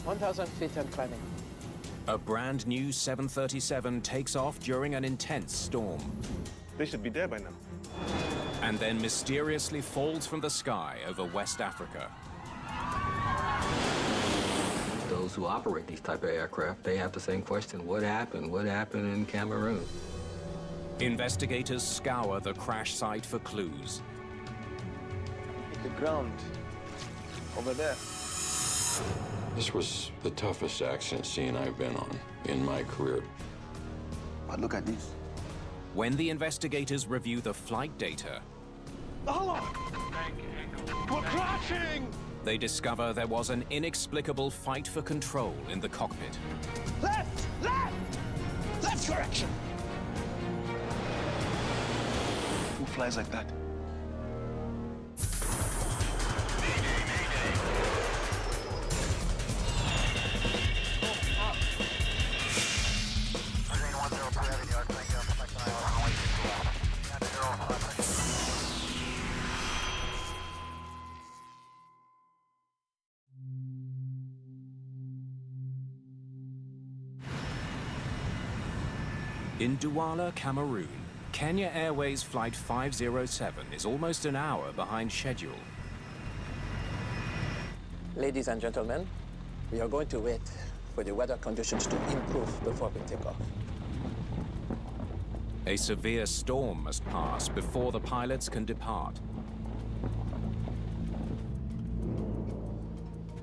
1,000 feet and climbing. A brand new 737 takes off during an intense storm. They should be there by now. And then mysteriously falls from the sky over West Africa. Those who operate these type of aircraft, they have the same question: what happened? What happened in Cameroon? Investigators scour the crash site for clues. The ground over there. This was the toughest accident scene I've been on in my career. But look at this. When the investigators review the flight data, We're crashing! they discover there was an inexplicable fight for control in the cockpit. Left! Left! Left correction! Who flies like that? In Douala, Cameroon, Kenya Airways Flight 507 is almost an hour behind schedule. Ladies and gentlemen, we are going to wait for the weather conditions to improve before we take off. A severe storm must pass before the pilots can depart.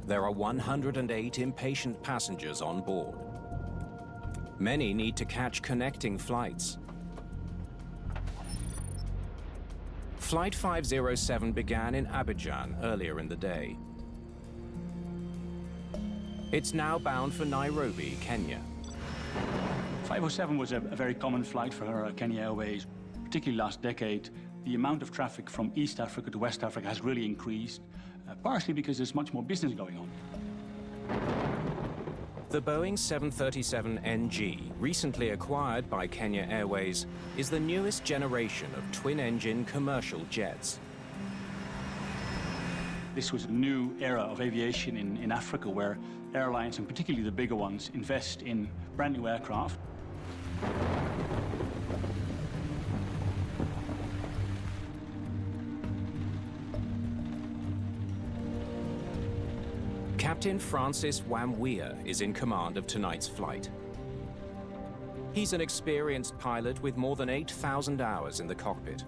There are 108 impatient passengers on board. Many need to catch connecting flights. Flight 507 began in Abidjan earlier in the day. It's now bound for Nairobi, Kenya. 507 was a very common flight for Kenya Airways, particularly last decade. The amount of traffic from East Africa to West Africa has really increased, partially because there's much more business going on. The Boeing 737NG, recently acquired by Kenya Airways, is the newest generation of twin-engine commercial jets. This was a new era of aviation in Africa, where airlines, and particularly the bigger ones, invest in brand new aircraft. Captain Francis Wamwea is in command of tonight's flight. He's an experienced pilot with more than 8,000 hours in the cockpit.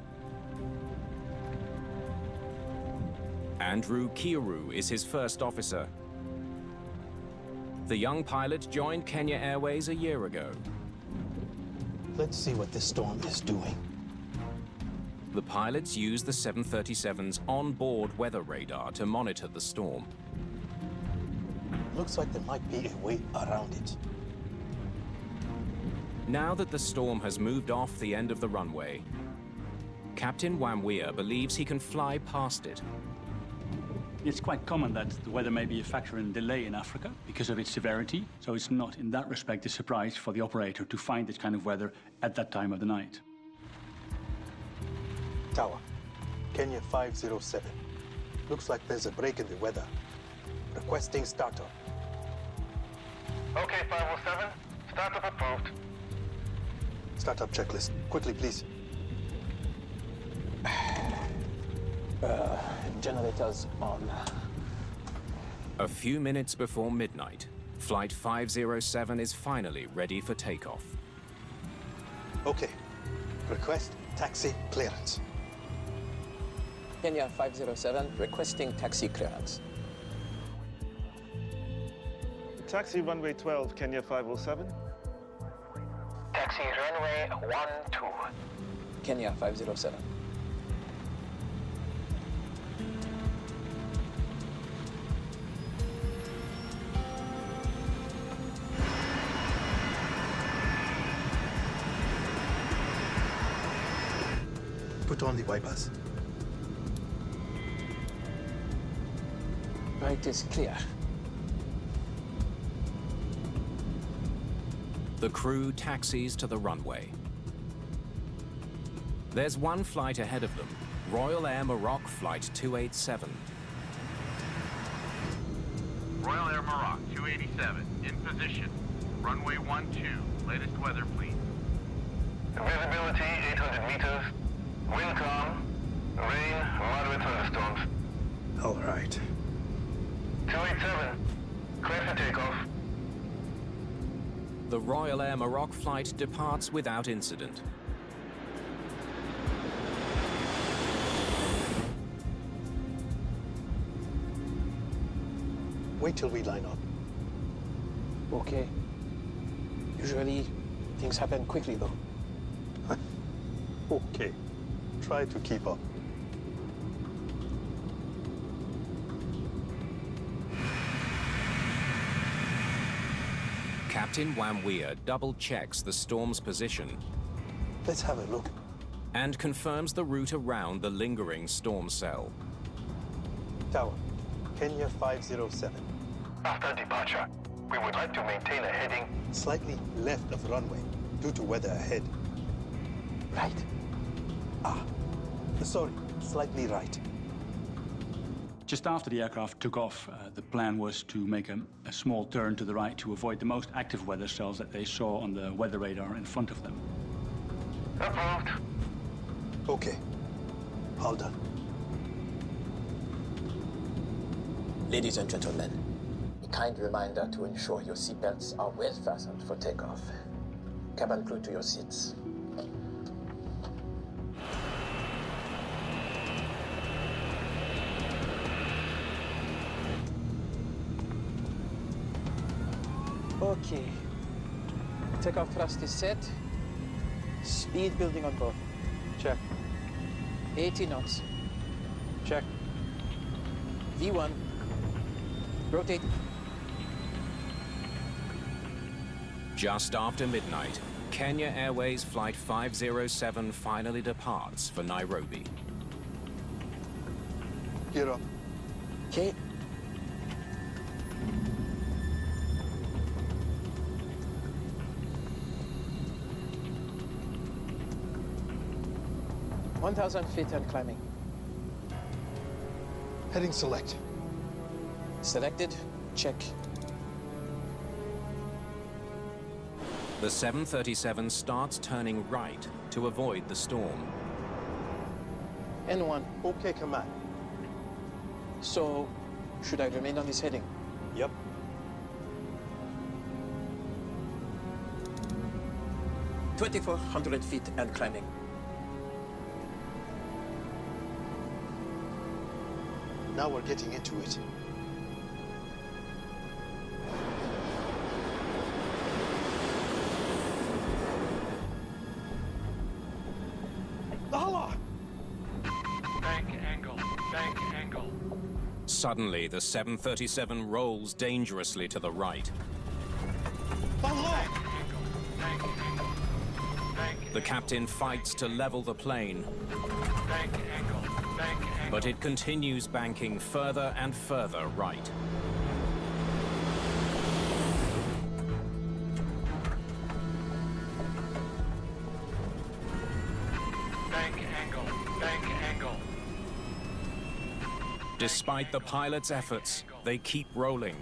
Andrew Kiuru is his first officer. The young pilot joined Kenya Airways a year ago. Let's see what this storm is doing. The pilots use the 737's onboard weather radar to monitor the storm. Looks like there might be a way around it. Now that the storm has moved off the end of the runway, Captain Wamwea believes he can fly past it. It's quite common that the weather may be a factor in delay in Africa because of its severity, so it's not in that respect a surprise for the operator to find this kind of weather at that time of the night. Tower, Kenya 507. Looks like there's a break in the weather. Requesting startup. Okay, 507. Startup approved. Startup checklist. Quickly, please. Generators on. A few minutes before midnight, Flight 507 is finally ready for takeoff. Okay. Request taxi clearance. Kenya 507 requesting taxi clearance. Taxi runway 12, Kenya 507. Taxi runway 12. Kenya 507. Put on the wipers. Right is clear. The crew taxis to the runway. There's one flight ahead of them, Royal Air Maroc Flight 287. Royal Air Maroc 287, in position. Runway 12, latest weather, please. Visibility 800 meters. Wind calm. Rain, moderate thunderstorms. All right. 287, clear for takeoff. The Royal Air Maroc flight departs without incident. Wait till we line up. Okay. Usually, things happen quickly, though. Okay. Try to keep up. Captain Wamwea double-checks the storm's position Let's have a look. and confirms the route around the lingering storm cell. Tower, Kenya 507. After departure, we would like to maintain a heading Slightly left of runway, due to weather ahead. Right. Sorry, slightly right. Just after the aircraft took off, the plan was to make a small turn to the right to avoid the most active weather cells that they saw on the weather radar in front of them. approved. Okay. All done. Ladies and gentlemen, a kind reminder to ensure your seatbelts are well fastened for takeoff. Cabin crew to your seats. Okay. Takeoff thrust is set. Speed building on board. Check. 80 knots. Check. V1. Rotate. Just after midnight, Kenya Airways Flight 507 finally departs for Nairobi. Gear up. Okay. (1,000 feet and climbing). Heading select. Selected. Check. The 737 starts turning right to avoid the storm. N1. Okay, command. So, should I remain on this heading? Yep. (2,400 feet and climbing). Now we're getting into it. Allah! Bank angle, bank angle. Suddenly, the 737 rolls dangerously to the right. Allah! Bank angle, bank The captain fights to level the plane, bank angle, bank angle. but it continues banking further and further right. Bank angle, bank angle. Despite the pilot's efforts, they keep rolling.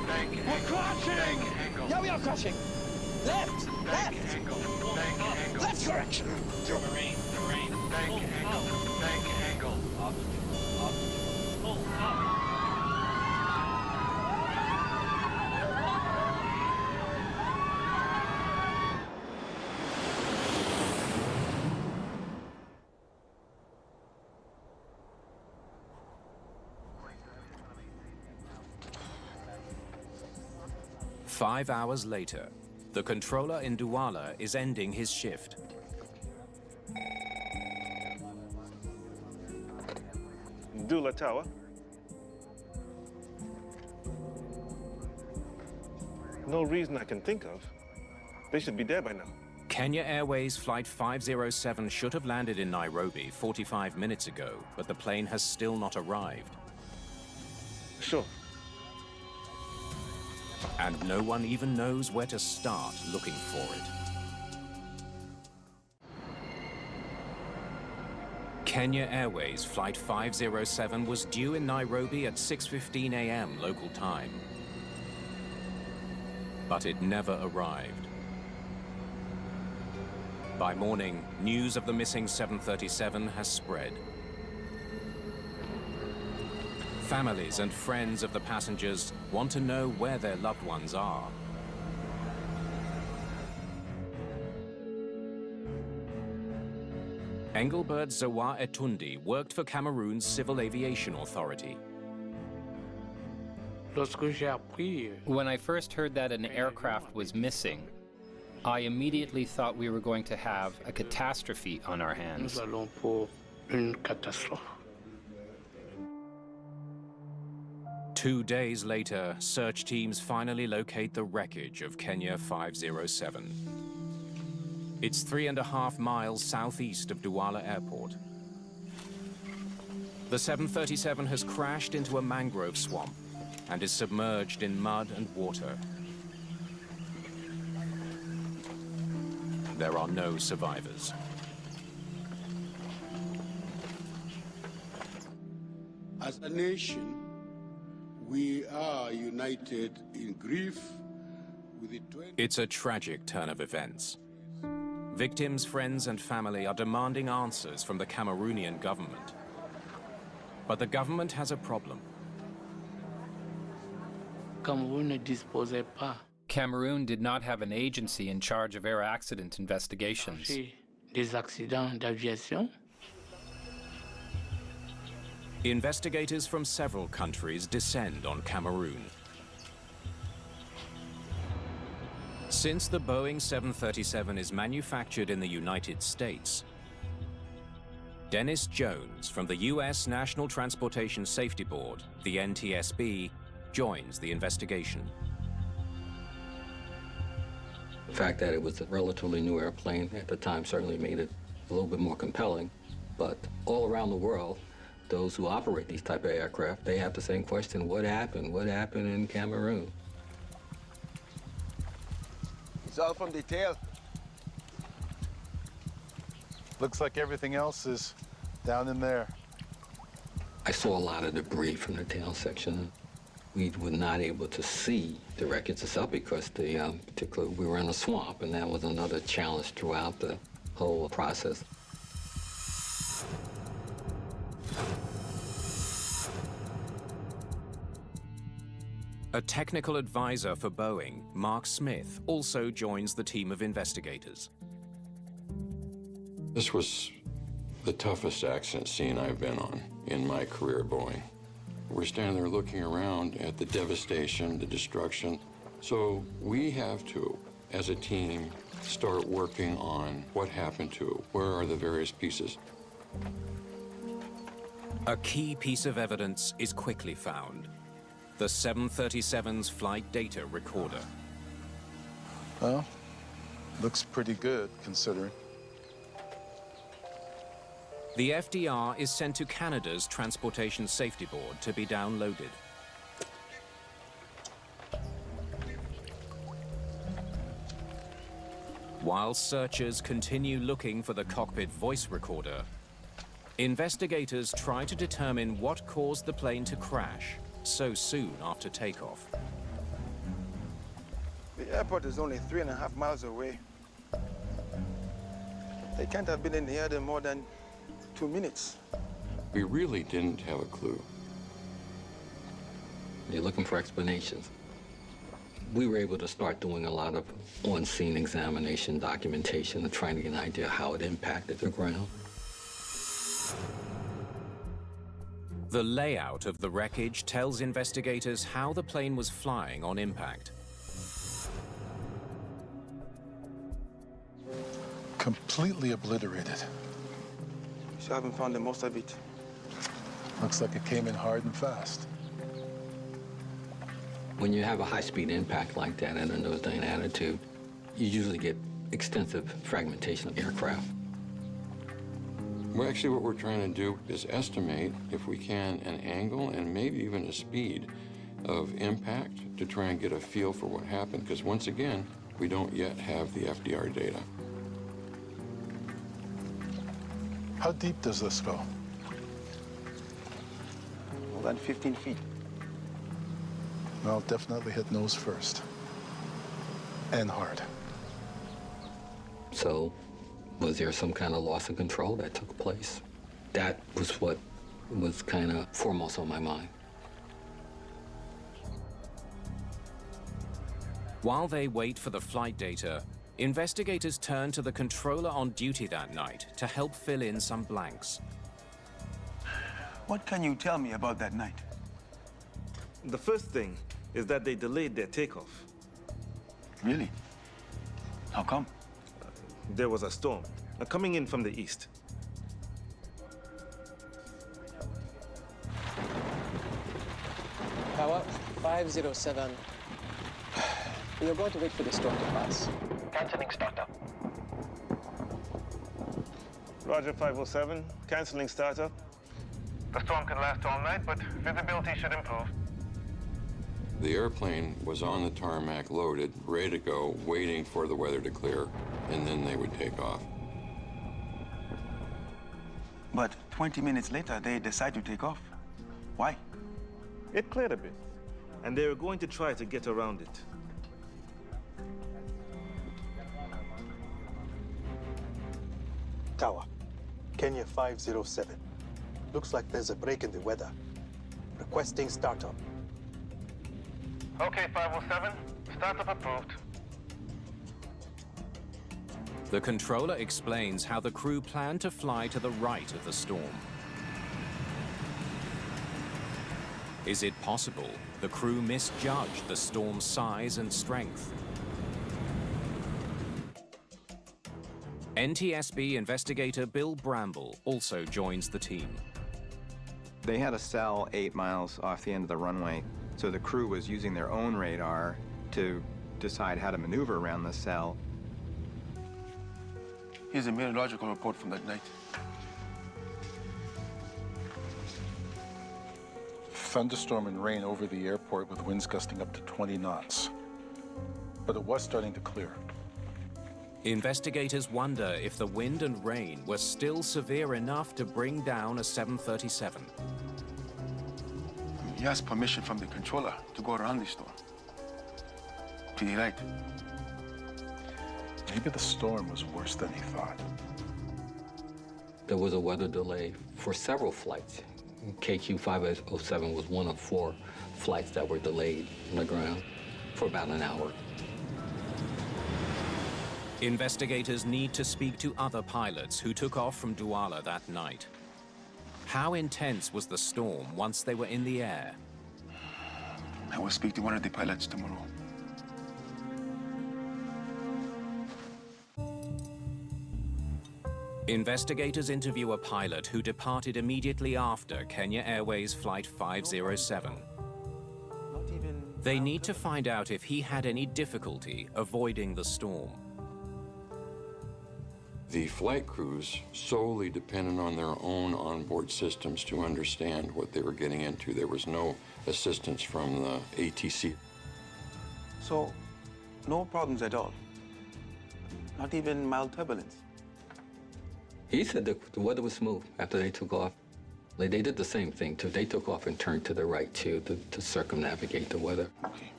Bank We're angle, crashing! bank angle. Yeah, we are crashing! Left! Bank Left! angle, bank angle. Left correction! Bank angle, bank angle. Up, up, pull up. Five hours later, the controller in Douala is ending his shift. Douala Tower. No reason I can think of. They should be there by now. Kenya Airways Flight 507 should have landed in Nairobi 45 minutes ago, but the plane has still not arrived. Sure. And no one even knows where to start looking for it. Kenya Airways Flight 507 was due in Nairobi at 6:15 a.m. local time. But it never arrived. By morning, news of the missing 737 has spread. Families and friends of the passengers want to know where their loved ones are. Engelbert Zawa Etundi worked for Cameroon's Civil Aviation Authority. When I first heard that an aircraft was missing, I immediately thought we were going to have a catastrophe on our hands. 2 days later, search teams finally locate the wreckage of Kenya 507. It's 3.5 miles southeast of Douala Airport. The 737 has crashed into a mangrove swamp and is submerged in mud and water. There are no survivors. As a nation, we are united in grief with the It's a tragic turn of events. Victims' friends and family are demanding answers from the Cameroonian government. But the government has a problem. Cameroon did not have an agency in charge of air accident investigations. Investigators from several countries descend on Cameroon. Since the Boeing 737 is manufactured in the United States, Dennis Jones from the U.S. National Transportation Safety Board, the NTSB, joins the investigation. The fact that it was a relatively new airplane at the time certainly made it a little bit more compelling. But all around the world, those who operate these type of aircraft, they have the same question: what happened? What happened in Cameroon? It's all from the tail. Looks like everything else is down in there. I saw a lot of debris from the tail section. We were not able to see the wreckage itself because particularly we were in a swamp, and that was another challenge throughout the whole process. A technical advisor for Boeing, Mark Smith, also joins the team of investigators. This was the toughest accident scene I've been on in my career at Boeing. We're standing there looking around at the devastation, the destruction. So we have to, as a team, start working on what happened to it. Where are the various pieces? A key piece of evidence is quickly found: the 737's flight data recorder. Well, looks pretty good, considering. The FDR is sent to Canada's Transportation Safety Board to be downloaded. While searchers continue looking for the cockpit voice recorder, investigators try to determine what caused the plane to crash so soon after takeoff. The airport is only 3.5 miles away. They can't have been in the air more than 2 minutes. We really didn't have a clue. You're looking for explanations. We were able to start doing a lot of on-scene examination, documentation, and trying to get an idea how it impacted the ground. The layout of the wreckage tells investigators how the plane was flying on impact. Completely obliterated. So I haven't found the most of it. Looks like it came in hard and fast. When you have a high-speed impact like that at a nosedive attitude, you usually get extensive fragmentation of aircraft. Well, actually, what we're trying to do is estimate, if we can, an angle and maybe even a speed of impact to try and get a feel for what happened, because once again, we don't yet have the FDR data. How deep does this go? More than 15 feet. Well, definitely hit nose first. And hard. So, was there some kind of loss of control that took place? That was what was kind of foremost on my mind. While they wait for the flight data, investigators turn to the controller on duty that night to help fill in some blanks. What can you tell me about that night? The first thing is that they delayed their takeoff. Really? How come? There was a storm coming in from the east. Tower 507. You're going to wait for the storm to pass. Canceling startup. Roger 507, canceling startup. The storm could last all night, but visibility should improve. The airplane was on the tarmac, loaded, ready to go, waiting for the weather to clear, and then they would take off. But 20 minutes later, they decide to take off. Why? It cleared a bit, and they were going to try to get around it. Tower, Kenya 507. Looks like there's a break in the weather. Requesting startup. Okay, 507. Startup approved. The controller explains how the crew planned to fly to the right of the storm. Is it possible the crew misjudged the storm's size and strength? NTSB investigator Bill Bramble also joins the team. They had a cell 8 miles off the end of the runway, so the crew was using their own radar to decide how to maneuver around the cell. Here's a meteorological report from that night. Thunderstorm and rain over the airport with winds gusting up to 20 knots. But it was starting to clear. Investigators wonder if the wind and rain were still severe enough to bring down a 737. He asked permission from the controller to go around the storm. Pretty right. Maybe the storm was worse than he thought. There was a weather delay for several flights. KQ 507 was one of 4 flights that were delayed on the ground for about an hour. Investigators need to speak to other pilots who took off from Douala that night. How intense was the storm once they were in the air? I will speak to one of the pilots tomorrow. Investigators interview a pilot who departed immediately after Kenya Airways Flight 507. They need to find out if he had any difficulty avoiding the storm. The flight crews solely depended on their own onboard systems to understand what they were getting into. There was no assistance from the ATC. So, no problems at all? Not even mild turbulence? He said the weather was smooth after they took off. They did the same thing, too. They took off and turned to the right, too, to circumnavigate the weather. Okay.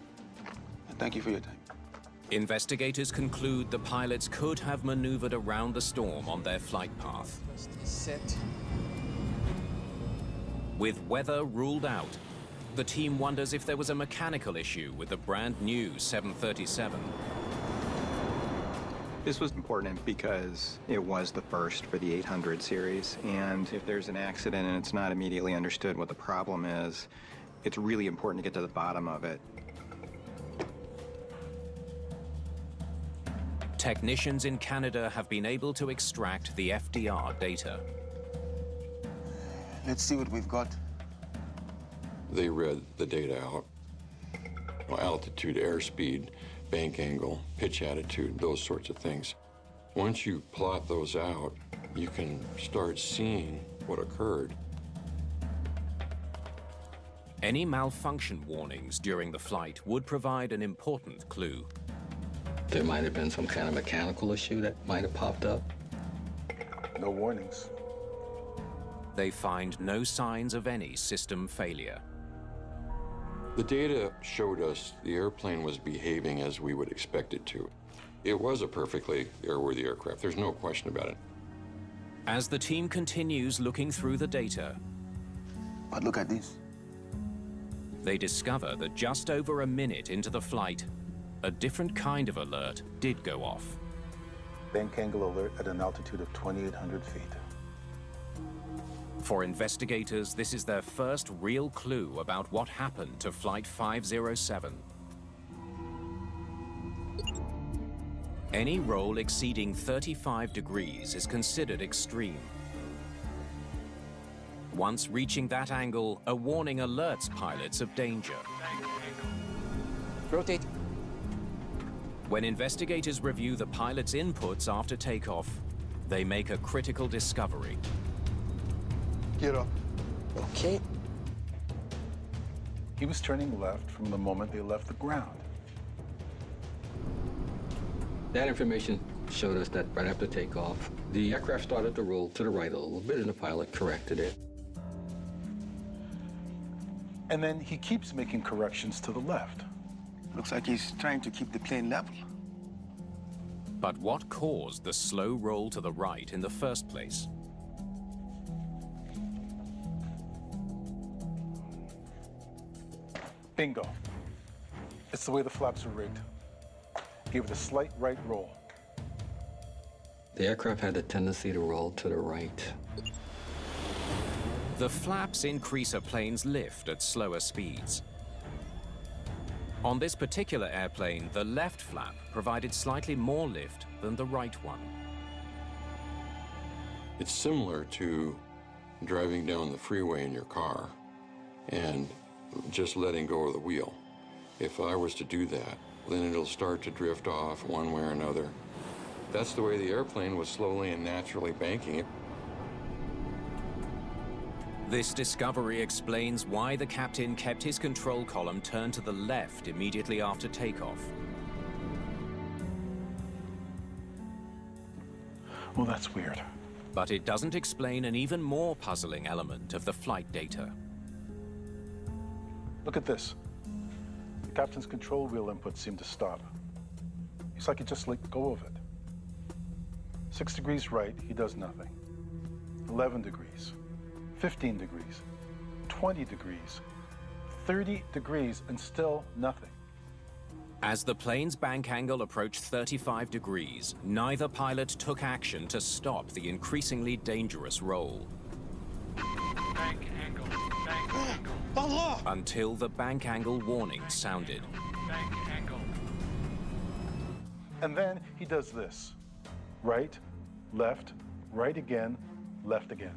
Thank you for your time. Investigators conclude the pilots could have maneuvered around the storm on their flight path. Set. With weather ruled out, the team wonders if there was a mechanical issue with the brand new 737. This was important because it was the first for the 800 series, and if there's an accident and it's not immediately understood what the problem is, it's really important to get to the bottom of it. Technicians in Canada have been able to extract the FDR data. Let's see what we've got. They read the data out. Altitude, airspeed, bank angle, pitch attitude, those sorts of things. Once you plot those out, you can start seeing what occurred. Any malfunction warnings during the flight would provide an important clue. There might have been some kind of mechanical issue that might have popped up. No warnings. they find no signs of any system failure. The data showed us the airplane was behaving as we would expect it to. It was a perfectly airworthy aircraft. There's no question about it. As the team continues looking through the data, but look at this. They discover that just over a minute into the flight, a different kind of alert did go off. Bank angle alert at an altitude of 2,800 feet. For investigators, this is their first real clue about what happened to Flight 507. Any roll exceeding 35 degrees is considered extreme. Once reaching that angle, a warning alerts pilots of danger. Rotate. When investigators review the pilot's inputs after takeoff, they make a critical discovery. Get up. Okay. He was turning left from the moment they left the ground. That information showed us that right after takeoff, the aircraft started to roll to the right a little bit, and the pilot corrected it. And then he keeps making corrections to the left. Looks like he's trying to keep the plane level. But what caused the slow roll to the right in the first place? Bingo. It's the way the flaps are rigged. Give it a slight right roll. The aircraft had a tendency to roll to the right. The flaps increase a plane's lift at slower speeds. On this particular airplane, the left flap provided slightly more lift than the right one. It's similar to driving down the freeway in your car and just letting go of the wheel. If I was to do that, then it'll start to drift off one way or another. That's the way the airplane was slowly and naturally banking it. This discovery explains why the captain kept his control column turned to the left immediately after takeoff. Well, that's weird. But it doesn't explain an even more puzzling element of the flight data. Look at this. The captain's control wheel inputs seem to stop. It's like he just let go of it. 6 degrees right, he does nothing. 11 degrees. 15 degrees, 20 degrees, 30 degrees, and still nothing. As the plane's bank angle approached 35 degrees, neither pilot took action to stop the increasingly dangerous roll. Bank angle, bank angle. Until the bank angle warning sounded. Bank angle. And then he does this. Right, left, right again, left again.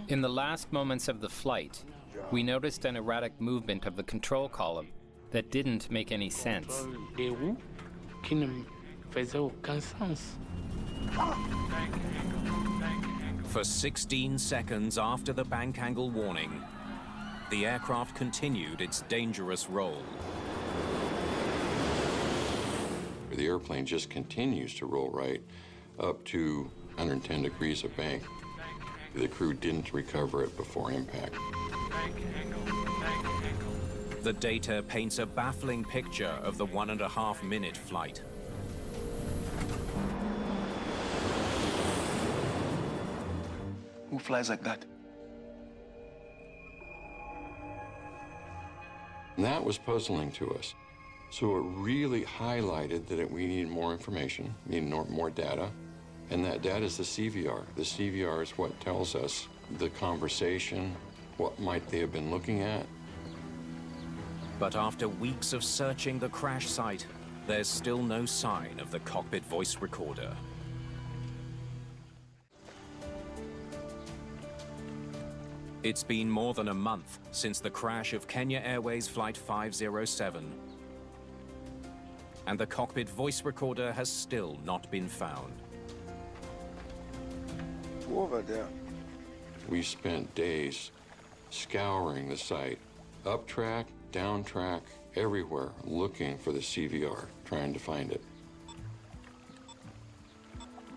In the last moments of the flight, we noticed an erratic movement of the control column that didn't make any sense. For 16 seconds after the bank angle warning, the aircraft continued its dangerous roll. The airplane just continues to roll right up to 110 degrees of bank. The crew didn't recover it before impact. The data paints a baffling picture of the 1.5-minute flight. Who flies like that? And that was puzzling to us. So it really highlighted that we need more information, need more data. And that data is the CVR. The CVR is what tells us the conversation, what might they have been looking at. But after weeks of searching the crash site, there's still no sign of the cockpit voice recorder. It's been more than a month since the crash of Kenya Airways Flight 507. And the cockpit voice recorder has still not been found. Over there. We spent days scouring the site, up track, down track, everywhere, looking for the CVR, trying to find it.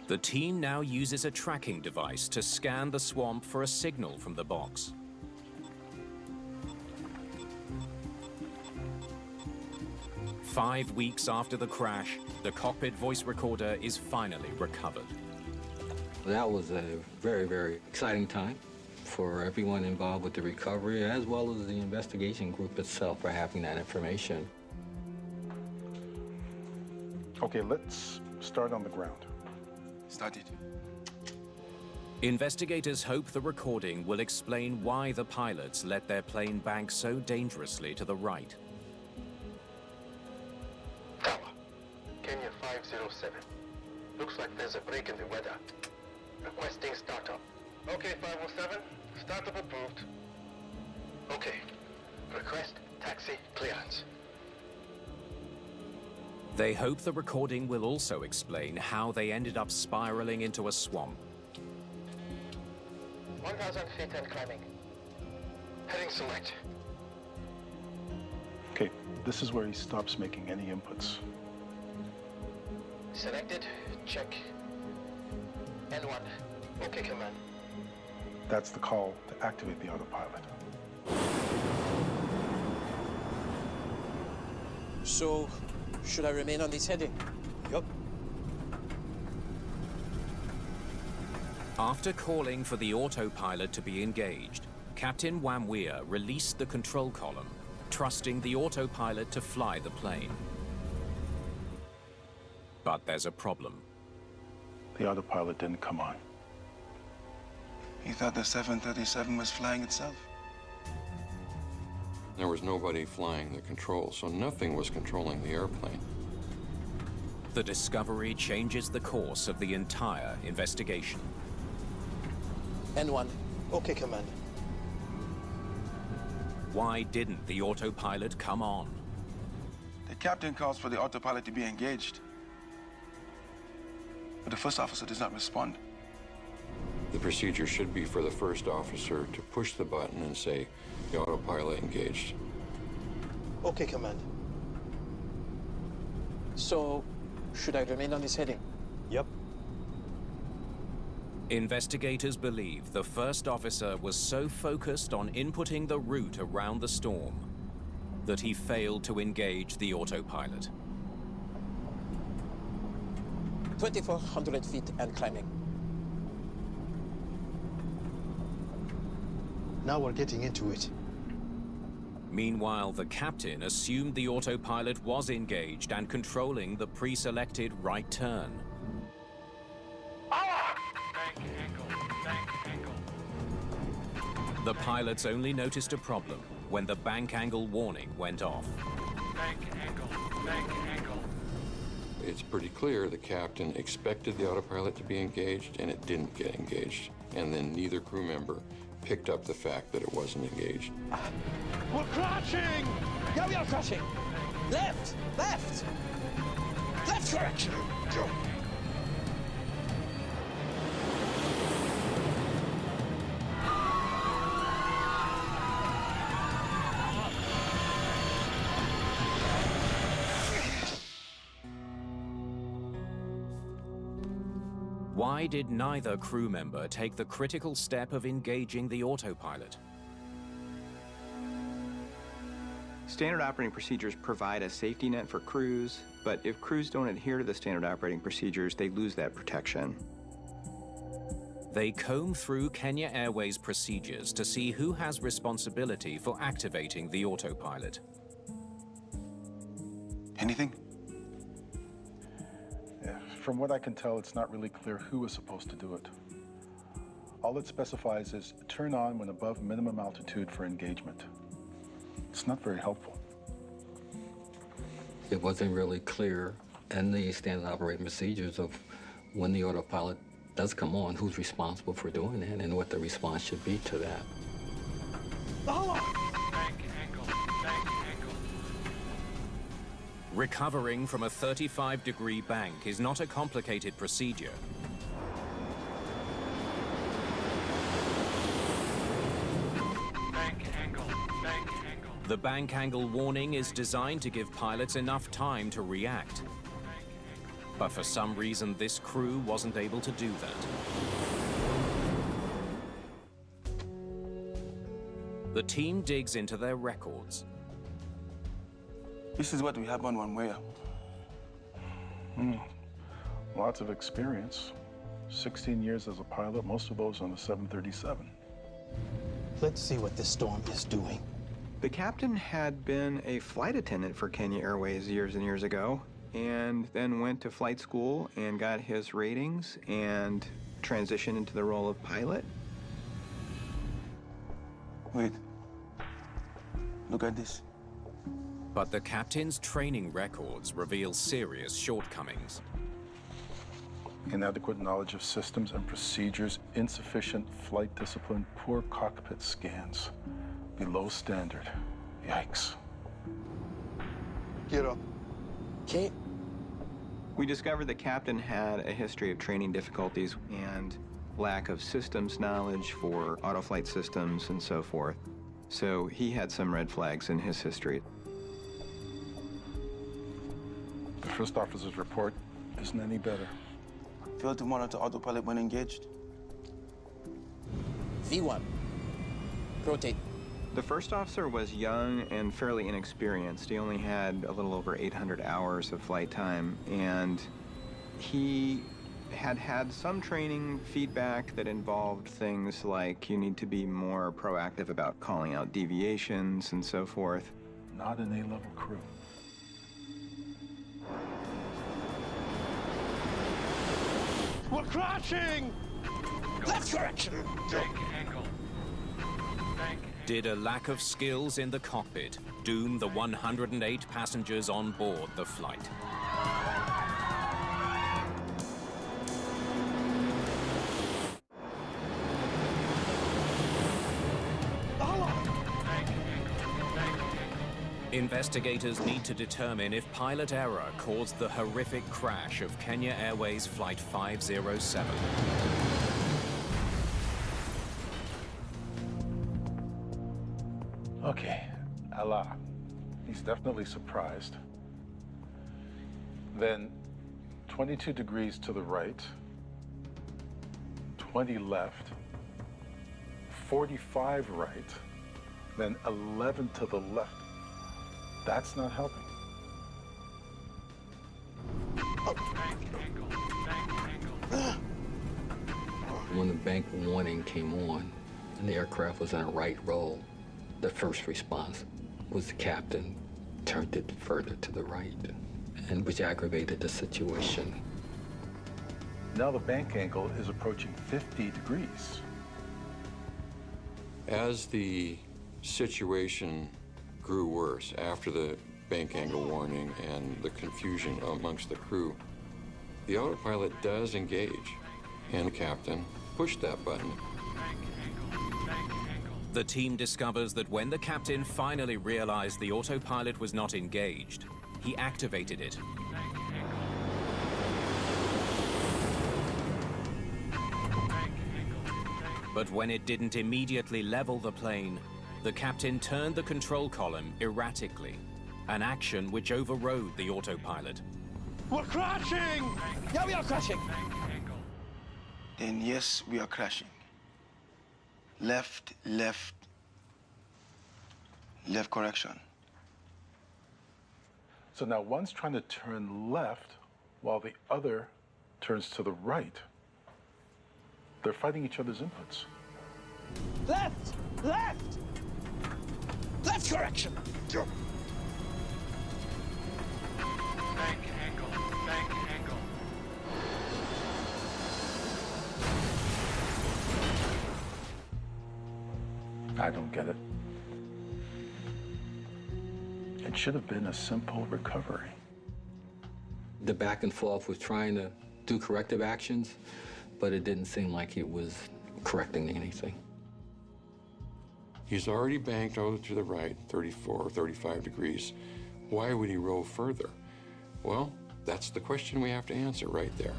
The team now uses a tracking device to scan the swamp for a signal from the box. Five weeks after the crash, the cockpit voice recorder is finally recovered. That was a very, very exciting time for everyone involved with the recovery, as well as the investigation group itself for having that information. Okay, let's start on the ground. Started. Investigators hope the recording will explain why the pilots let their plane bank so dangerously to the right. Kenya 507. Looks like there's a break in the weather. Requesting startup. Okay, 507. Startup approved. Okay. Request taxi clearance. They hope the recording will also explain how they ended up spiraling into a swamp. 1,000 feet and climbing. Heading select. Okay, this is where he stops making any inputs. Selected. Check. N1. Okay, command. That's the call to activate the autopilot. So, should I remain on this heading? Yup. After calling for the autopilot to be engaged, Captain Wamwea released the control column, trusting the autopilot to fly the plane. But there's a problem. The autopilot didn't come on. You thought the 737 was flying itself? There was nobody flying the controls, so nothing was controlling the airplane. The discovery changes the course of the entire investigation. N1. Okay, command. Why didn't the autopilot come on? The captain calls for the autopilot to be engaged. But the first officer does not respond. The procedure should be for the first officer to push the button and say, the autopilot engaged. Okay, command. So, should I remain on this heading? Yep. Investigators believe the first officer was so focused on inputting the route around the storm that he failed to engage the autopilot. 2,400 feet and climbing. Now we're getting into it. Meanwhile, the captain assumed the autopilot was engaged and controlling the pre-selected right turn. Bank angle. The pilots only noticed a problem when the bank angle warning went off. Bank angle. It's pretty clear the captain expected the autopilot to be engaged, and it didn't get engaged. And then neither crew member picked up the fact that it wasn't engaged. We're crashing! Yeah, we are crashing! Left! Left! Left correction! Why did neither crew member take the critical step of engaging the autopilot? Standard operating procedures provide a safety net for crews, but if crews don't adhere to the standard operating procedures, they lose that protection. They comb through Kenya Airways procedures to see who has responsibility for activating the autopilot. Anything? Yeah, from what I can tell, it's not really clear who was supposed to do it. All it specifies is turn on when above minimum altitude for engagement. It's not very helpful. It wasn't really clear in the standard operating procedures of when the autopilot does come on, who's responsible for doing that and what the response should be to that. Bank angle. Recovering from a 35-degree bank is not a complicated procedure. Bank angle. The bank angle warning is designed to give pilots enough time to react. But for some reason, this crew wasn't able to do that. The team digs into their records. This is what we have on one way. Lots of experience. 16 years as a pilot, most of those on the 737. Let's see what this Storm is doing. The captain had been a flight attendant for Kenya Airways years and years ago, and then went to flight school and got his ratings and transitioned into the role of pilot. Wait. Look at this. But the captain's training records reveal serious shortcomings. Inadequate knowledge of systems and procedures, insufficient flight discipline, poor cockpit scans. Below standard. Yikes. Get up. Okay. We discovered the captain had a history of training difficulties and lack of systems knowledge for autoflight systems and so forth. So he had some red flags in his history. The first officer's report isn't any better. Failed to monitor autopilot when engaged. V1. Rotate. The first officer was young and fairly inexperienced. He only had a little over 800 hours of flight time, and he had some training feedback that involved things like you need to be more proactive about calling out deviations and so forth. Not an A-level crew. We're crashing! Left correction! Bank angle. Did a lack of skills in the cockpit doom the 108 passengers on board the flight? Investigators need to determine if pilot error caused the horrific crash of Kenya Airways Flight 507. Okay, Allah. He's definitely surprised. Then 22 degrees to the right, 20 left, 45 right, then 11 to the left. That's not helping. When the bank warning came on and the aircraft was in a right roll, the first response was the captain turned it further to the right, and which aggravated the situation. Now the bank angle is approaching 50 degrees. As the situation grew worse after the bank angle warning and the confusion amongst the crew, the autopilot does engage, and the captain pushed that button. The team discovers that when the captain finally realized the autopilot was not engaged, he activated it. But when it didn't immediately level the plane, the captain turned the control column erratically, an action which overrode the autopilot. We're crashing! Yeah, we are crashing! Then yes, we are crashing. Left, left, left correction. So now one's trying to turn left while the other turns to the right. They're fighting each other's inputs. Left! Left! Left correction! Bank angle. Bank angle. I don't get it. It should have been a simple recovery. The back and forth was trying to do corrective actions, but it didn't seem like it was correcting anything. He's already banked over to the right, 34 or 35 degrees. Why would he roll further? Well, that's the question we have to answer right there.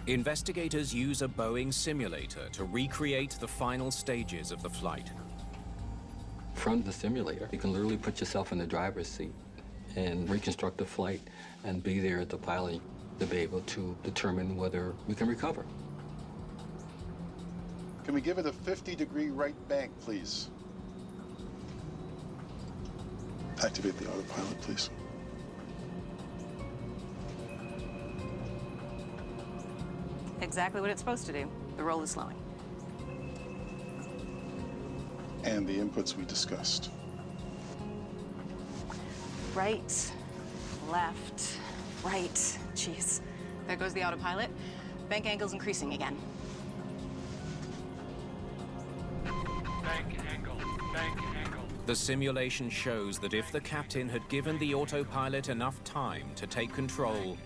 Investigators use a Boeing simulator to recreate the final stages of the flight. From the simulator, you can literally put yourself in the driver's seat and reconstruct the flight and be there at the pilot to be able to determine whether we can recover. Can we give it a 50-degree right bank, please? Activate the autopilot, please. Exactly what it's supposed to do. The roll is slowing. And the inputs we discussed. Right, left, right. Jeez. There goes the autopilot. Bank angle's increasing again. Bank angle, bank angle. The simulation shows that if the captain had given the autopilot enough time to take control,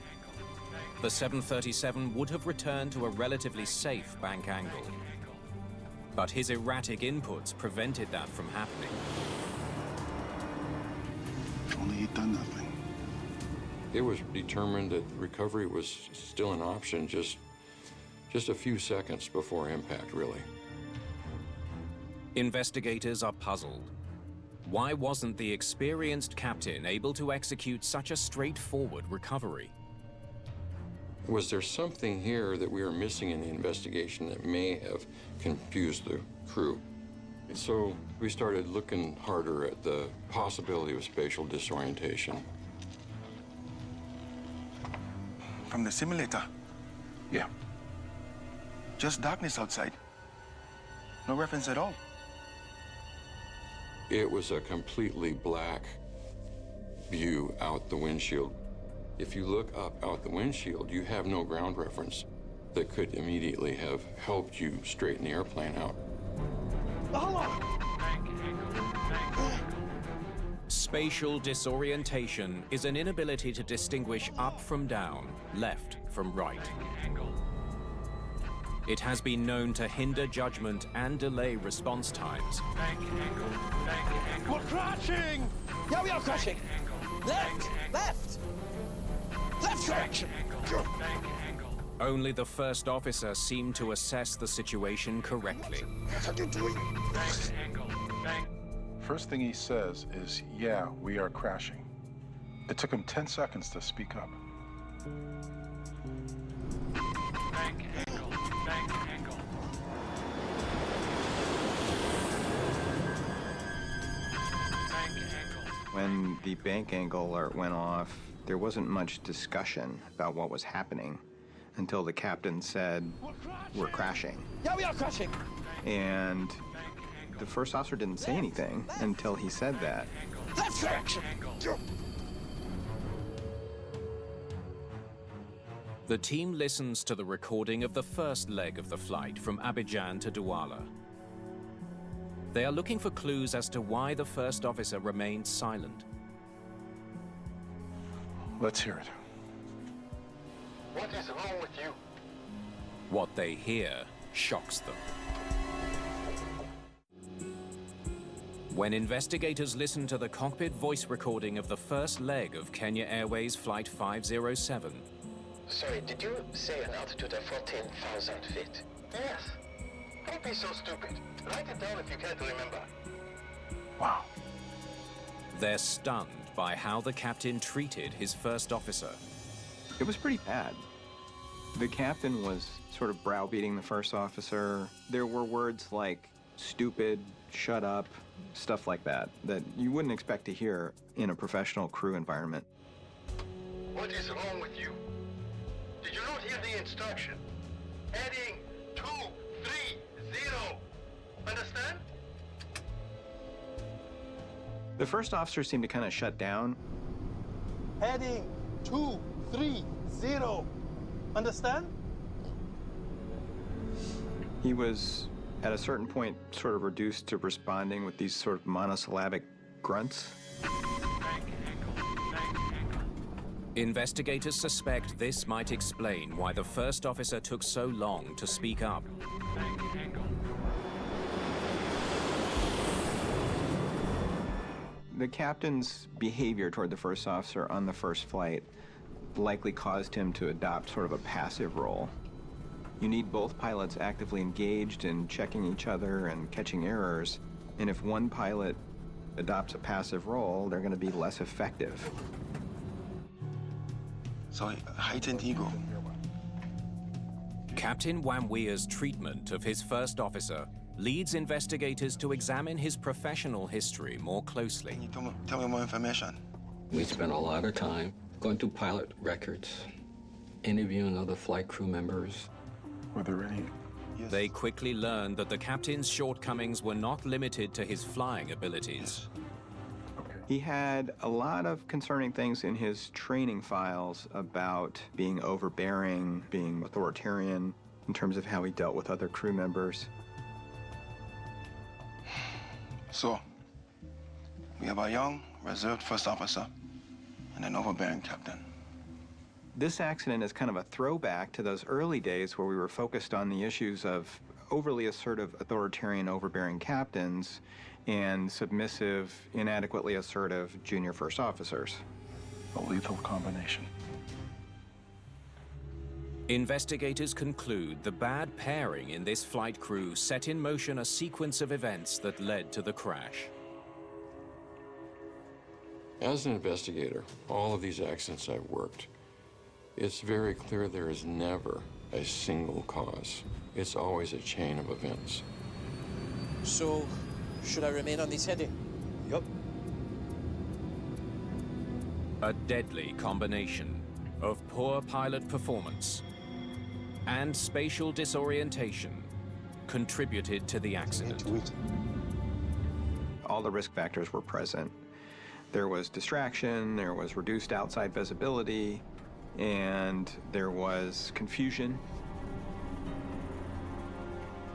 the 737 would have returned to a relatively safe bank angle. But his erratic inputs prevented that from happening. If only he'd done nothing. It was determined that recovery was still an option just a few seconds before impact, really. Investigators are puzzled. Why wasn't the experienced captain able to execute such a straightforward recovery? Was there something here that we were missing in the investigation that may have confused the crew? So we started looking harder at the possibility of spatial disorientation. From the simulator? Yeah. Just darkness outside. No reference at all. It was a completely black view out the windshield. If you look up out the windshield, you have no ground reference that could immediately have helped you straighten the airplane out. Spatial disorientation is an inability to distinguish up from down, left from right. It has been known to hinder judgment and delay response times. We're crashing! Yeah, we are crashing! Left! Left! Left direction! Only the first officer seemed to assess the situation correctly. What are you doing? First thing he says is, yeah, we are crashing. It took him 10 seconds to speak up. When the bank angle alert went off, there wasn't much discussion about what was happening until the captain said, "We're crashing." Yeah, we are crashing! And the first officer didn't say anything until he said that. Left direction! The team listens to the recording of the first leg of the flight from Abidjan to Douala. They are looking for clues as to why the first officer remained silent. Let's hear it. What is wrong with you? What they hear shocks them. When investigators listen to the cockpit voice recording of the first leg of Kenya Airways Flight 507, Sorry, did you say an altitude of 14,000 feet? Yes. Don't be so stupid. Write it down if you can't remember. Wow. they're stunned by how the captain treated his first officer. It was pretty bad. The captain was sort of browbeating the first officer. There were words like stupid, shut up, stuff like that you wouldn't expect to hear in a professional crew environment. What is wrong with you? Did you not hear the instruction? Heading 230. Understand? The first officer seemed to kind of shut down. Heading 230. Understand? He was, at a certain point, sort of reduced to responding with these sort of monosyllabic grunts. Investigators suspect this might explain why the first officer took so long to speak up. The captain's behavior toward the first officer on the first flight likely caused him to adopt sort of a passive role. You need both pilots actively engaged in checking each other and catching errors, and if one pilot adopts a passive role, they're going to be less effective. So, heightened ego. Captain Wamwia's treatment of his first officer leads investigators to examine his professional history more closely. Can you tell me more information? We spent a lot of time going through pilot records, interviewing other flight crew members. Were there any? Yes. They quickly learned that the captain's shortcomings were not limited to his flying abilities. He had a lot of concerning things in his training files about being overbearing, being authoritarian in terms of how he dealt with other crew members. So, we have a young, reserved first officer and an overbearing captain. This accident is kind of a throwback to those early days where we were focused on the issues of overly assertive, authoritarian, overbearing captains and submissive, inadequately assertive junior first officers. A lethal combination. Investigators conclude the bad pairing in this flight crew set in motion a sequence of events that led to the crash. As an investigator, all of these accidents I've worked, it's very clear there is never a single cause. It's always a chain of events. So, should I remain on this heading? Yup. A deadly combination of poor pilot performance and spatial disorientation contributed to the accident. All the risk factors were present. There was distraction, there was reduced outside visibility, and there was confusion.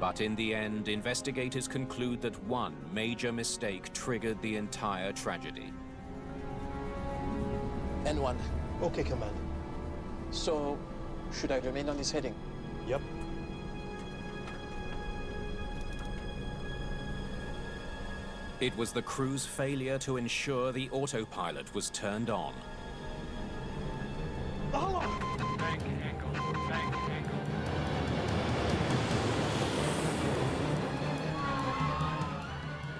But in the end, investigators conclude that one major mistake triggered the entire tragedy. N1. Okay, Commander. So, should I remain on this heading? Yep. It was the crew's failure to ensure the autopilot was turned on. Bank angle, bank angle.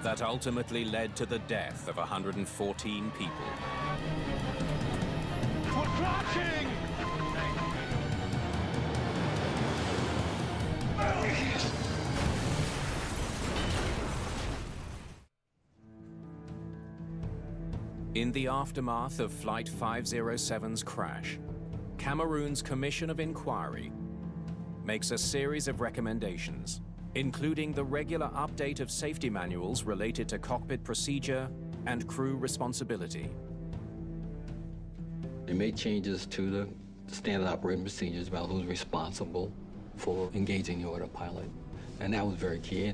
That ultimately led to the death of 114 people. We're crashing! In the aftermath of Flight 507's crash, Cameroon's Commission of Inquiry makes a series of recommendations, including the regular update of safety manuals related to cockpit procedure and crew responsibility. They made changes to the standard operating procedures about who's responsible for engaging the autopilot, and that was very key.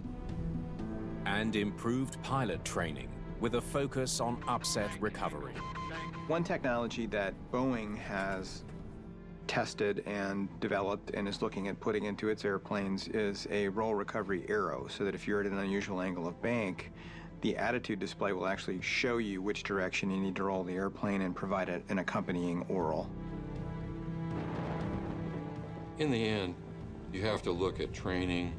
And improved pilot training with a focus on upset recovery. One technology that Boeing has tested and developed and is looking at putting into its airplanes is a roll recovery arrow, so that if you're at an unusual angle of bank, the attitude display will actually show you which direction you need to roll the airplane and provide an accompanying oral. In the end, you have to look at training,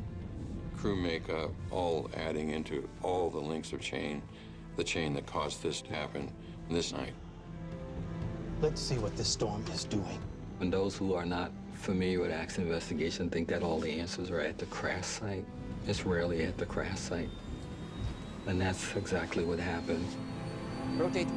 crew makeup, all adding into all the links of chain, the chain that caused this to happen this night. Let's see what this storm is doing. And those who are not familiar with accident investigation think that all the answers are at the crash site. It's rarely at the crash site. And that's exactly what happened. Rotate.